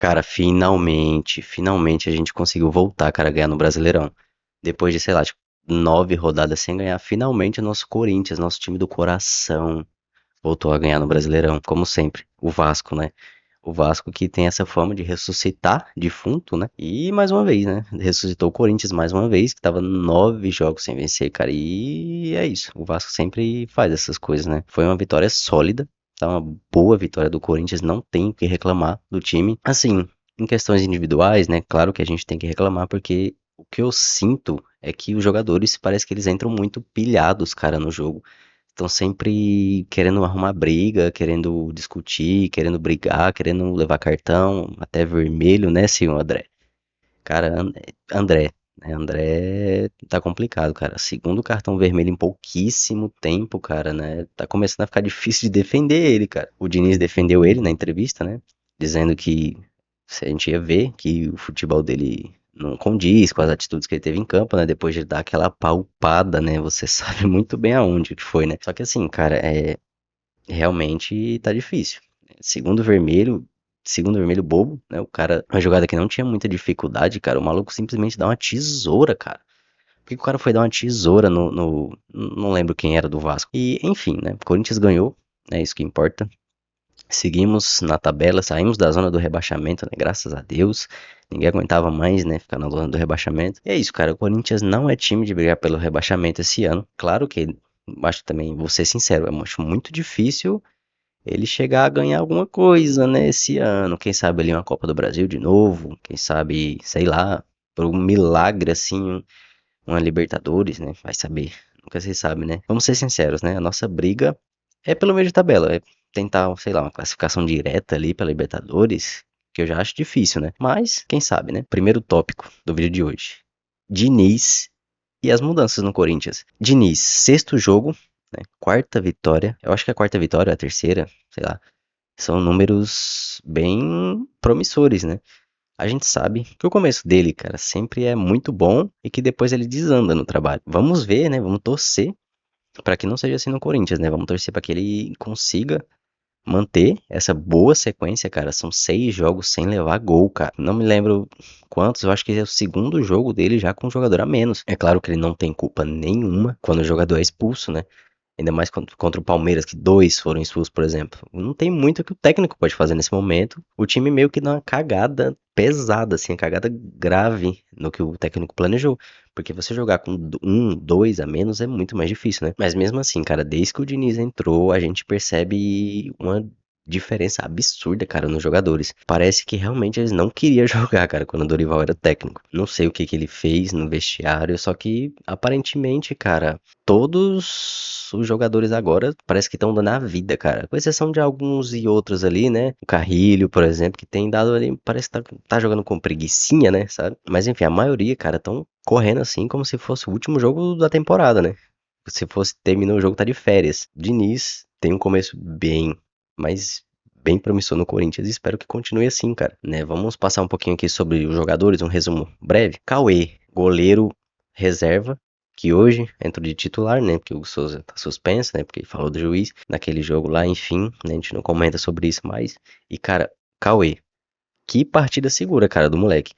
Cara, finalmente a gente conseguiu voltar, cara, a ganhar no Brasileirão. Depois de, sei lá, tipo, 9 rodadas sem ganhar, finalmente o nosso Corinthians, nosso time do coração, voltou a ganhar no Brasileirão, como sempre. O Vasco, né? O Vasco que tem essa fama de ressuscitar defunto, né? E mais uma vez, né? Ressuscitou o Corinthians mais uma vez, que tava 9 jogos sem vencer, cara. E é isso. O Vasco sempre faz essas coisas, né? Foi uma vitória sólida. Tá uma boa vitória do Corinthians, não tem o que reclamar do time. Assim, em questões individuais, né? Claro que a gente tem que reclamar, porque o que eu sinto é que os jogadores parece que eles entram muito pilhados, cara, no jogo. Estão sempre querendo arrumar briga, querendo discutir, querendo brigar, querendo levar cartão, até vermelho, né, senhor André? Cara, André, né? André tá complicado, cara. Segundo cartão vermelho em pouquíssimo tempo, cara, né? Tá começando a ficar difícil de defender ele, cara. O Diniz defendeu ele na entrevista, né? Dizendo que se a gente ia ver que o futebol dele não condiz com as atitudes que ele teve em campo, né? Depois de dar aquela palpada, né? Você sabe muito bem aonde que foi, né? Só que assim, cara, realmente tá difícil. Segundo vermelho, segundo vermelho bobo, né? O cara, uma jogada que não tinha muita dificuldade, cara. O maluco simplesmente dá uma tesoura, cara. Por que que o cara foi dar uma tesoura não lembro quem era do Vasco. E, enfim, né? Corinthians ganhou, é isso que importa. Seguimos na tabela, saímos da zona do rebaixamento, né? Graças a Deus. Ninguém aguentava mais, né? Ficar na zona do rebaixamento. E é isso, cara. O Corinthians não é time de brigar pelo rebaixamento esse ano. Claro que, acho também, vou ser sincero, eu acho muito difícil ele chegar a ganhar alguma coisa, né, esse ano. Quem sabe ali uma Copa do Brasil de novo, quem sabe, sei lá, por um milagre assim, uma Libertadores, né? Vai saber. Nunca se sabe, né? Vamos ser sinceros, né? A nossa briga é pelo meio de tabela, é tentar, sei lá, uma classificação direta ali pra Libertadores, que eu já acho difícil, né? Mas, quem sabe, né? Primeiro tópico do vídeo de hoje. Diniz e as mudanças no Corinthians. Diniz, sexto jogo, né? Quarta vitória. Eu acho que a quarta vitória, a terceira, sei lá. São números bem promissores, né? A gente sabe que o começo dele, cara, sempre é muito bom e que depois ele desanda no trabalho. Vamos ver, né? Vamos torcer para que não seja assim no Corinthians, né? Vamos torcer para que ele consiga manter essa boa sequência, cara. São 6 jogos sem levar gol, cara. Não me lembro quantos, eu acho que é o segundo jogo dele já com um jogador a menos. É claro que ele não tem culpa nenhuma quando o jogador é expulso, né? Ainda mais contra o Palmeiras, que dois foram expulsos, por exemplo. Não tem muito que o técnico pode fazer nesse momento. O time meio que dá uma cagada pesada, assim, uma cagada grave no que o técnico planejou. Porque você jogar com um, dois a menos é muito mais difícil, né? Mas mesmo assim, cara, desde que o Diniz entrou, a gente percebe uma diferença absurda, cara, nos jogadores. Parece que realmente eles não queriam jogar, cara, quando o Dorival era técnico. Não sei o que que ele fez no vestiário, só que aparentemente, cara, todos os jogadores agora parece que estão dando a vida, cara. Com exceção de alguns e outros ali, né? O Carrilho, por exemplo, que tem dado ali, parece que tá jogando com preguicinha, né? Sabe? Mas enfim, a maioria, cara, estão correndo assim como se fosse o último jogo da temporada, né? Se fosse terminou o jogo, tá de férias. Diniz tem um começo bem, mas bem promissor no Corinthians. E espero que continue assim, cara. Né? Vamos passar um pouquinho aqui sobre os jogadores, um resumo breve. Cauê, goleiro reserva, que hoje entrou de titular, né? Porque o Souza tá suspenso, né? Porque ele falou do juiz naquele jogo lá, enfim, né? A gente não comenta sobre isso mais. E, cara, Cauê, que partida segura, cara, do moleque.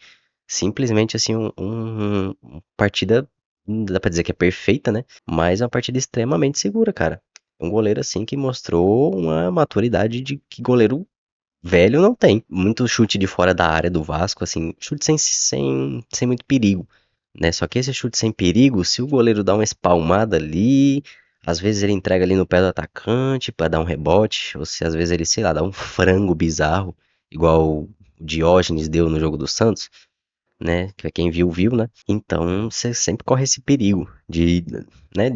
Simplesmente assim, uma partida, não dá pra dizer que é perfeita, né? Mas é uma partida extremamente segura, cara. Um goleiro assim que mostrou uma maturidade de que goleiro velho não tem. Muito chute de fora da área do Vasco, assim, chute sem muito perigo, né? Só que esse chute sem perigo, se o goleiro dá uma espalmada ali, às vezes ele entrega ali no pé do atacante pra dar um rebote, ou se às vezes ele, sei lá, dá um frango bizarro, igual o Diógenes deu no jogo do Santos, né? Que quem viu, viu, né? Então você sempre corre esse perigo de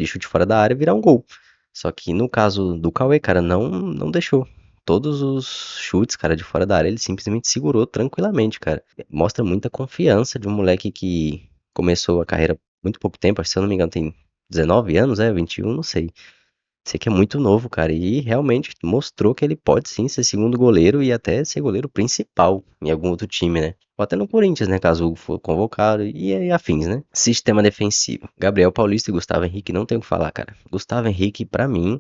chute fora da área virar um gol. Só que no caso do Cauê, cara, não deixou. Todos os chutes, cara, de fora da área, ele simplesmente segurou tranquilamente, cara. Mostra muita confiança de um moleque que começou a carreira há muito pouco tempo, acho que se eu não me engano tem 19 anos, 21, não sei. Sei que é muito novo, cara, e realmente mostrou que ele pode sim ser segundo goleiro e até ser goleiro principal em algum outro time, né? Ou até no Corinthians, né? Caso o Hugo for convocado e afins, né? Sistema defensivo. Gabriel Paulista e Gustavo Henrique não tem o que falar, cara. Gustavo Henrique, pra mim,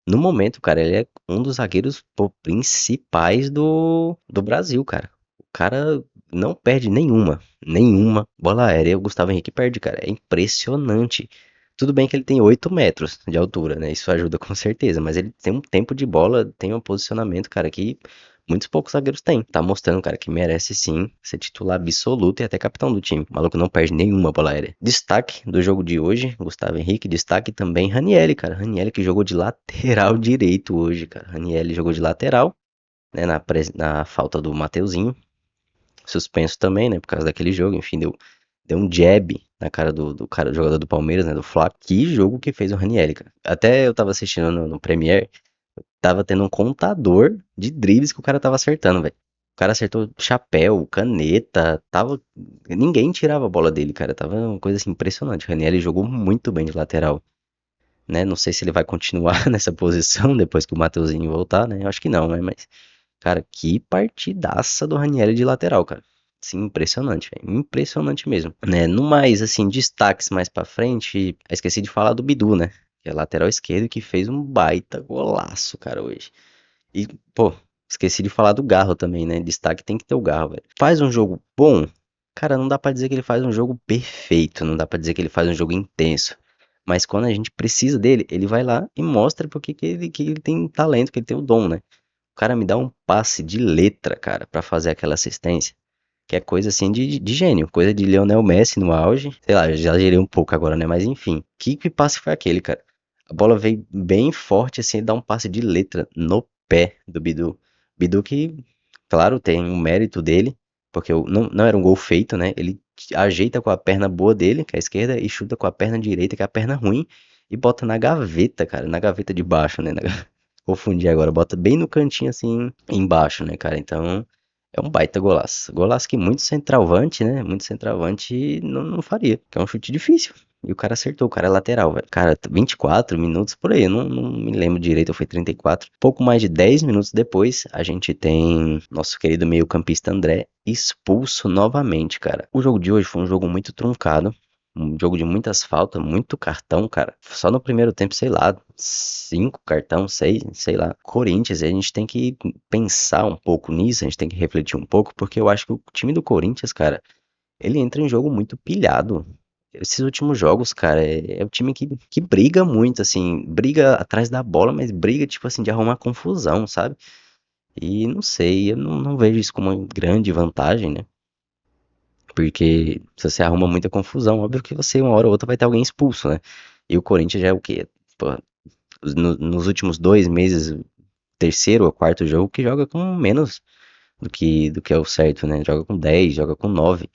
no momento, cara, ele é um dos zagueiros pô, principais do Brasil, cara. cara não perde nenhuma bola aérea. O Gustavo Henrique perde, cara. É impressionante. Tudo bem que ele tem 8 metros de altura, né? Isso ajuda com certeza, mas ele tem um tempo de bola, tem um posicionamento, cara, que muitos poucos zagueiros têm. Tá mostrando, cara, que merece sim ser titular absoluto e até capitão do time. O maluco não perde nenhuma bola aérea. Destaque do jogo de hoje, Gustavo Henrique. Destaque também Ranieri, cara. Ranieri que jogou de lateral direito hoje, cara. Ranieri jogou de lateral, né? Na falta do Mateuzinho. Suspenso também, né? Por causa daquele jogo. Enfim, deu um jab na cara do cara, do jogador do Palmeiras, né? Do Fla. Que jogo que fez o Ranieri, cara. Até eu tava assistindo no Premiere, tava tendo um contador de dribles que o cara tava acertando, velho. O cara acertou chapéu, caneta, tava. Ninguém tirava a bola dele, cara. Tava uma coisa assim impressionante. O Ranieri jogou muito bem de lateral, né? Não sei se ele vai continuar nessa posição depois que o Mateuzinho voltar, né? Eu acho que não, né? Mas, cara, que partidaça do Ranieri de lateral, cara. Sim, impressionante, velho. Impressionante mesmo. Né? No mais, assim, destaques mais pra frente, eu esqueci de falar do Bidu, né? Que é lateral esquerdo que fez um baita golaço, cara, hoje. E, pô, esqueci de falar do Garro também, né? Destaque tem que ter o Garro, velho. Faz um jogo bom? Cara, não dá pra dizer que ele faz um jogo perfeito, não dá pra dizer que ele faz um jogo intenso. Mas quando a gente precisa dele, ele vai lá e mostra porque que ele tem talento, que ele tem o dom, né? O cara me dá um passe de letra, cara, pra fazer aquela assistência. Que é coisa assim de gênio, coisa de Lionel Messi no auge. Sei lá, eu já gerei um pouco agora, né? Mas enfim, que passe foi aquele, cara? A bola veio bem forte, assim, dá um passe de letra no pé do Bidu. Bidu que, claro, tem o mérito dele, porque não era um gol feito, né? Ele ajeita com a perna boa dele, que é a esquerda, e chuta com a perna direita, que é a perna ruim, e bota na gaveta, cara, na gaveta de baixo, né? Confundi agora, bota bem no cantinho assim, embaixo, né, cara? Então, é um baita golaço. Golaço que muito centroavante, né? Muito centroavante não faria, que é um chute difícil. E o cara acertou, o cara é lateral, velho. Cara, 24 minutos por aí, eu não me lembro direito, foi 34. Pouco mais de 10 minutos depois, a gente tem nosso querido meio-campista André expulso novamente, cara. O jogo de hoje foi um jogo muito truncado. Um jogo de muitas faltas, muito cartão, cara. Só no primeiro tempo, sei lá, 5 cartão, 6, sei lá. Corinthians, a gente tem que pensar um pouco nisso, a gente tem que refletir um pouco, porque eu acho que o time do Corinthians, cara, ele entra em jogo muito pilhado. Esses últimos jogos, cara, é o time que briga muito, assim, briga atrás da bola, mas briga, tipo assim, de arrumar confusão, sabe? E não sei, eu não vejo isso como uma grande vantagem, né? Porque se você arruma muita confusão, óbvio que você, uma hora ou outra, vai ter alguém expulso, né? E o Corinthians já é o quê? Pô, nos últimos 2 meses, terceiro ou quarto jogo, que joga com menos do que é o certo, né? Joga com 10, joga com 9.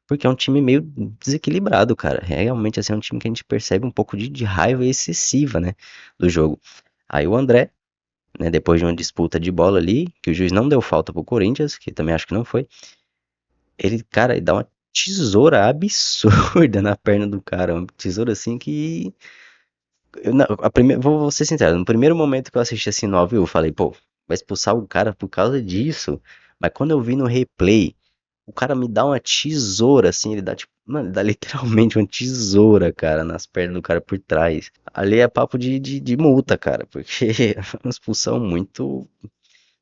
Porque é um time meio desequilibrado, cara. Realmente, assim, é um time que a gente percebe um pouco de raiva excessiva, né? Do jogo. Aí o André, né, depois de uma disputa de bola ali, que o juiz não deu falta pro Corinthians, que também acho que não foi. Ele, cara, ele dá uma tesoura absurda na perna do cara. Uma tesoura assim que. Vou ser sincero, no primeiro momento que eu assisti assim no ao vivo, eu falei, pô, vai expulsar o cara por causa disso. Mas quando eu vi no replay, o cara me dá uma tesoura, assim, ele dá tipo, mano, ele dá literalmente uma tesoura, cara, nas pernas do cara por trás. Ali é papo de multa, cara, porque é uma expulsão muito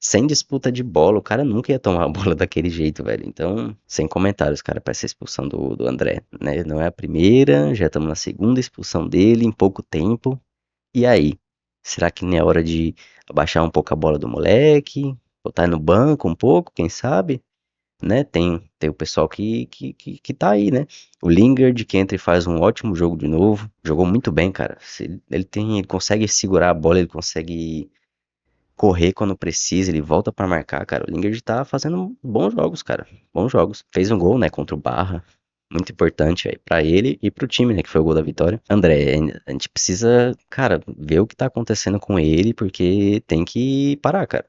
sem disputa de bola, o cara nunca ia tomar a bola daquele jeito, velho. Então, sem comentários, cara, pra essa expulsão do André, né? Não é a primeira, já estamos na segunda expulsão dele em pouco tempo. E aí? Será que não é hora de abaixar um pouco a bola do moleque? Botar no banco um pouco, quem sabe? Né? Tem o pessoal que tá aí, né? O Lingard, que entra e faz um ótimo jogo de novo. Jogou muito bem, cara. Ele consegue segurar a bola, ele consegue correr quando precisa, ele volta pra marcar, cara. O Lingard tá fazendo bons jogos, cara. Bons jogos. Fez um gol, né, contra o Barra. Muito importante aí pra ele e pro time, né, que foi o gol da vitória. André, a gente precisa, cara, ver o que tá acontecendo com ele, porque tem que parar, cara.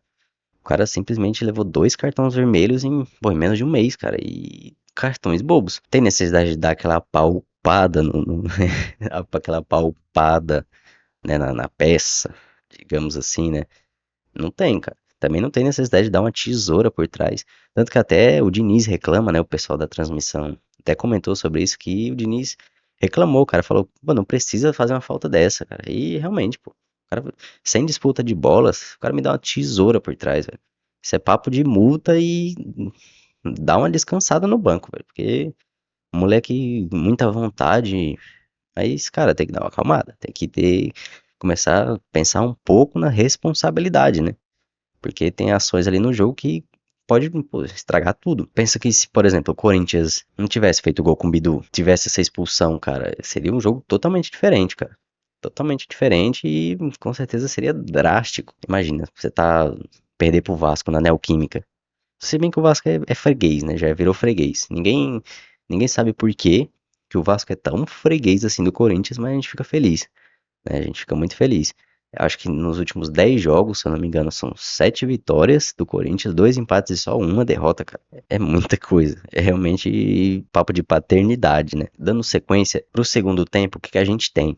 O cara simplesmente levou 2 cartões vermelhos pô, em menos de um mês, cara. E cartões bobos. Tem necessidade de dar aquela palpada aquela palpada, né, na peça, digamos assim, né? Não tem, cara. Também não tem necessidade de dar uma tesoura por trás. Tanto que até o Diniz reclama, né? O pessoal da transmissão até comentou sobre isso, que o Diniz reclamou, cara. Falou, pô, não precisa fazer uma falta dessa, cara. E realmente, pô, o cara, sem disputa de bolas, o cara me dá uma tesoura por trás, velho. Isso é papo de multa e dá uma descansada no banco, velho. Porque moleque, muita vontade. Aí esse cara tem que dar uma acalmada. Tem que começar a pensar um pouco na responsabilidade, né? Porque tem ações ali no jogo que pode, pô, estragar tudo. Pensa que se, por exemplo, o Corinthians não tivesse feito gol com o Bidu, tivesse essa expulsão, cara, seria um jogo totalmente diferente, cara. Totalmente diferente e com certeza seria drástico. Imagina, você tá perder pro Vasco na Neoquímica. Se bem que o Vasco é freguês, né? Já virou freguês. Ninguém sabe por quê que o Vasco é tão freguês assim do Corinthians, mas a gente fica feliz, né? A gente fica muito feliz. Eu acho que nos últimos 10 jogos, se eu não me engano, são 7 vitórias do Corinthians, 2 empates e só uma derrota, cara. É muita coisa. É realmente papo de paternidade, né? Dando sequência pro segundo tempo, o que a gente tem?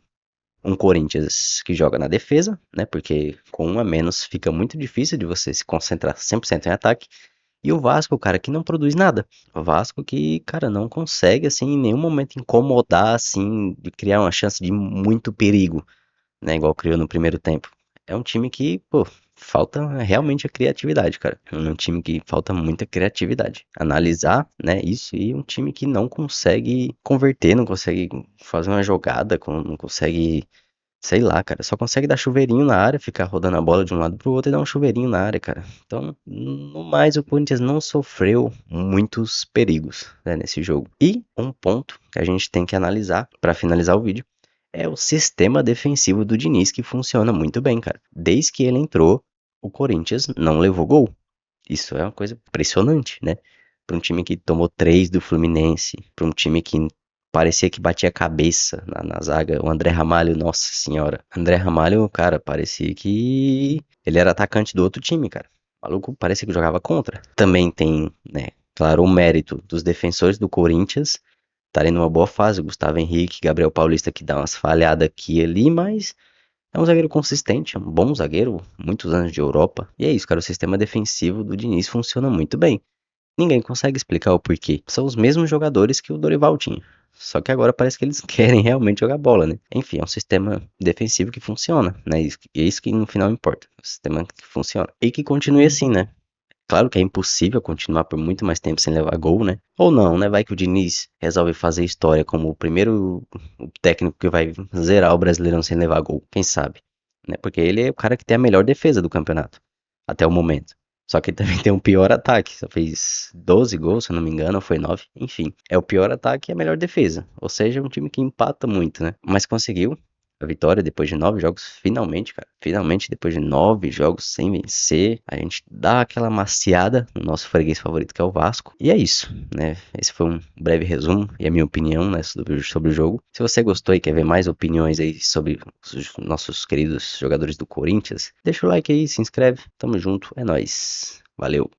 Um Corinthians que joga na defesa, né? Porque com um a menos fica muito difícil de você se concentrar 100% em ataque. E o Vasco, cara, que não produz nada. O Vasco que, cara, não consegue, assim, em nenhum momento incomodar, assim, de criar uma chance de muito perigo, né? Igual criou no primeiro tempo. É um time que, pô, falta realmente a criatividade, cara. É um time que falta muita criatividade. Analisar, né, isso e um time que não consegue converter, não consegue fazer uma jogada, não consegue, sei lá, cara, só consegue dar chuveirinho na área, ficar rodando a bola de um lado pro outro e dar um chuveirinho na área, cara. Então, no mais, o Corinthians não sofreu muitos perigos, né, nesse jogo. E um ponto que a gente tem que analisar para finalizar o vídeo é o sistema defensivo do Diniz, que funciona muito bem, cara. Desde que ele entrou, o Corinthians não levou gol. Isso é uma coisa impressionante, né? Para um time que tomou 3 do Fluminense, para um time que parecia que batia a cabeça na zaga. O André Ramalho, nossa senhora. André Ramalho, cara, parecia que ele era atacante do outro time, cara. O maluco parecia que jogava contra. Também tem, né, claro, o mérito dos defensores do Corinthians estarem numa boa fase. O Gustavo Henrique, Gabriel Paulista que dá umas falhadas aqui e ali, mas é um zagueiro consistente, é um bom zagueiro, muitos anos de Europa. E é isso, cara, o sistema defensivo do Diniz funciona muito bem. Ninguém consegue explicar o porquê. São os mesmos jogadores que o Dorival tinha. Só que agora parece que eles querem realmente jogar bola, né? Enfim, é um sistema defensivo que funciona, né? E é isso que no final importa. O sistema que funciona. E que continue assim, né? Claro que é impossível continuar por muito mais tempo sem levar gol, né? Ou não, né? Vai que o Diniz resolve fazer história como o primeiro técnico que vai zerar o Brasileirão sem levar gol. Quem sabe? Né? Porque ele é o cara que tem a melhor defesa do campeonato. Até o momento. Só que ele também tem um pior ataque. Só fez 12 gols, se eu não me engano, ou foi 9. Enfim, é o pior ataque e a melhor defesa. Ou seja, é um time que empata muito, né? Mas conseguiu a vitória depois de 9 jogos, finalmente, cara. Finalmente, depois de 9 jogos sem vencer, a gente dá aquela maciada no nosso freguês favorito, que é o Vasco. E é isso, né? Esse foi um breve resumo e a minha opinião, né, sobre o jogo. Se você gostou e quer ver mais opiniões aí sobre os nossos queridos jogadores do Corinthians, deixa o like aí, se inscreve. Tamo junto, é nóis. Valeu.